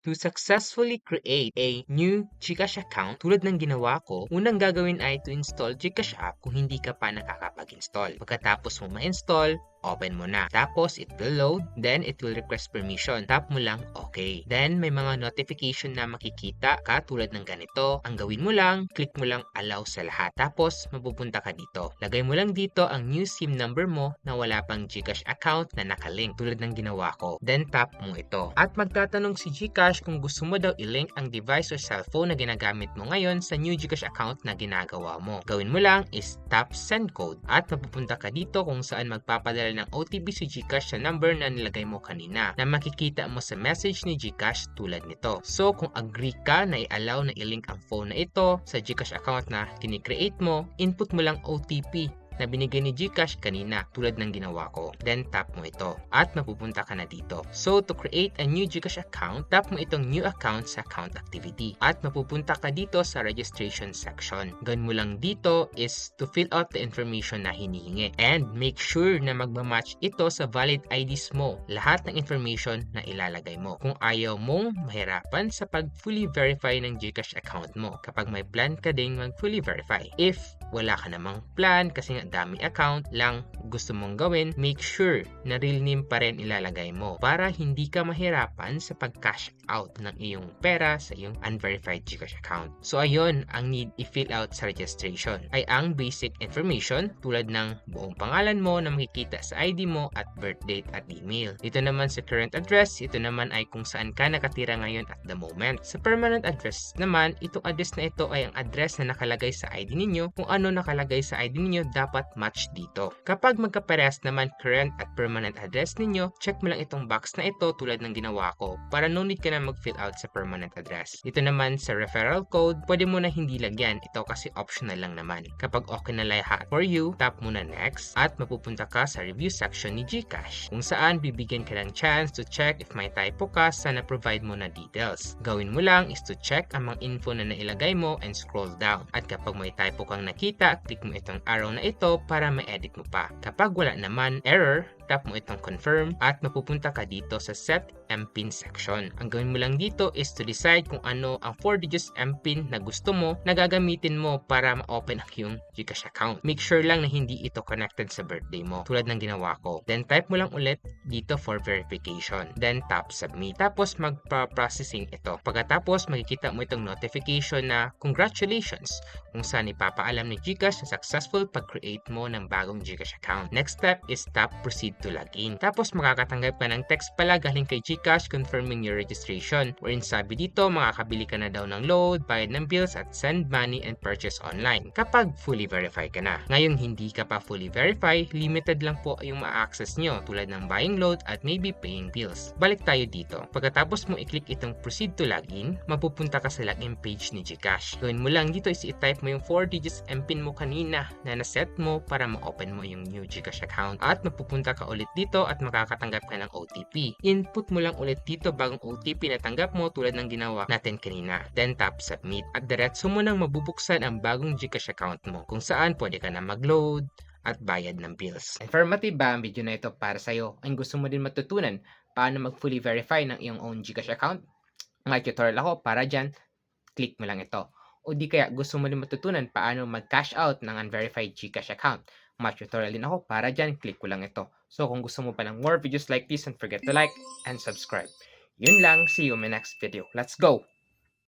To successfully create a new GCash account tulad ng ginawa ko, unang gagawin ay to install GCash app kung hindi ka pa nakakapag-install. Pagkatapos mo ma-install, open mo na. Tapos it will load, then it will request permission. Tap mo lang okay. Then may mga notification na makikita ka tulad ng ganito. Ang gawin mo lang, click mo lang allow sa lahat. Tapos mapupunta ka dito. Lagay mo lang dito ang new SIM number mo na wala pang GCash account na nakalink tulad ng ginawa ko. Then tap mo ito. At magtatanong si GCash kung gusto mo daw i-link ang device or cellphone na ginagamit mo ngayon sa new GCash account na ginagawa mo. Gawin mo lang is tap send code at mapupunta ka dito kung saan magpapadala ng OTP si GCash sa number na nilagay mo kanina na makikita mo sa message ni GCash tulad nito. So kung agree ka na i-allow na i-link ang phone na ito sa GCash account na kinikreate mo, input mo lang OTP na binigay ni GCash kanina tulad ng ginawa ko. Then tap mo ito at mapupunta ka na dito. So to create a new GCash account, tap mo itong new account sa account activity at mapupunta ka dito sa registration section. Gawin mo lang dito is to fill out the information na hinihingi and make sure na magmamatch ito sa valid IDs mo, lahat ng information na ilalagay mo. Kung ayaw mong mahirapan sa pag fully verify ng GCash account mo kapag may plan ka ding mag fully verify. If wala ka namang plan kasi nga dami account lang gusto mong gawin, make sure na real name pa rin ilalagay mo para hindi ka mahirapan sa pag-cash out ng iyong pera sa iyong unverified GCash account. So ayun, ang need i-fill out sa registration ay ang basic information tulad ng buong pangalan mo na makikita sa ID mo at birth date at email. Dito naman sa current address, ito naman ay kung saan ka nakatira ngayon at the moment. Sa permanent address naman, itong address na ito ay ang address na nakalagay sa ID ninyo. Kung ano nakalagay sa ID ninyo, dapat match dito. Kapag magkaparehas naman current at permanent address ninyo, check mo lang itong box na ito tulad ng ginawa ko para no need ka na mag-fill out sa permanent address. Dito naman sa referral code, pwede mo na hindi lagyan. Ito kasi optional lang naman. Kapag okay na lahat for you, tap mo na next at mapupunta ka sa review section ni GCash kung saan bibigyan ka ng chance to check if may typo ka sa na-provide mo na details. Gawin mo lang is to check ang mga info na nailagay mo and scroll down. At kapag may typo kang nakita, click mo itong arrow na ito para ma-edit mo pa. Kapag wala naman error, tap mo itong confirm at mapupunta ka dito sa set MPIN section. Ang gawin mo lang dito is to decide kung ano ang 4 digits MPIN na gusto mo na gagamitin mo para ma-open ang iyong GCash account. Make sure lang na hindi ito connected sa birthday mo tulad ng ginawa ko. Then type mo lang ulit dito for verification. Then tap submit. Tapos magpa-processing ito. Pagkatapos makikita mo itong notification na congratulations kung saan ipapaalam ni GCash na successful pag-create mo ng bagong GCash account. Next step is tap proceed to login. Tapos makakatanggap ka ng text pala galing kay GCash confirming your registration. Wherein sabi dito makakabili ka na daw ng load, bayad ng bills at send money and purchase online kapag fully verify ka na. Ngayong hindi ka pa fully verify, limited lang po yung ma-access nyo tulad ng buying load at maybe paying bills. Balik tayo dito. Pagkatapos mo i-click itong proceed to login, mapupunta ka sa login page ni GCash. Gawin mo lang dito is i-type mo yung 4 digits MPIN mo kanina na naset mo para ma-open mo yung new GCash account at mapupunta ka ulit dito at makakatanggap ka ng OTP. Input mo lang ulit dito bagong OTP na tanggap mo tulad ng ginawa natin kanina. Then tap submit at diretso mo nang mabubuksan ang bagong GCash account mo kung saan pwede ka na mag-load at bayad ng bills. Informative ba ang video na ito para sa'yo? Ang gusto mo din matutunan paano mag-fully verify ng iyong own GCash account? May tutorial ako para dyan, click mo lang ito. O di kaya gusto mo din matutunan paano mag-cash out ng unverified GCash account? May tutorial din ako para dyan, click ko lang ito. So kung gusto mo pa ng more videos like this, don't forget to like and subscribe. Yun lang, see you in my next video. Let's go!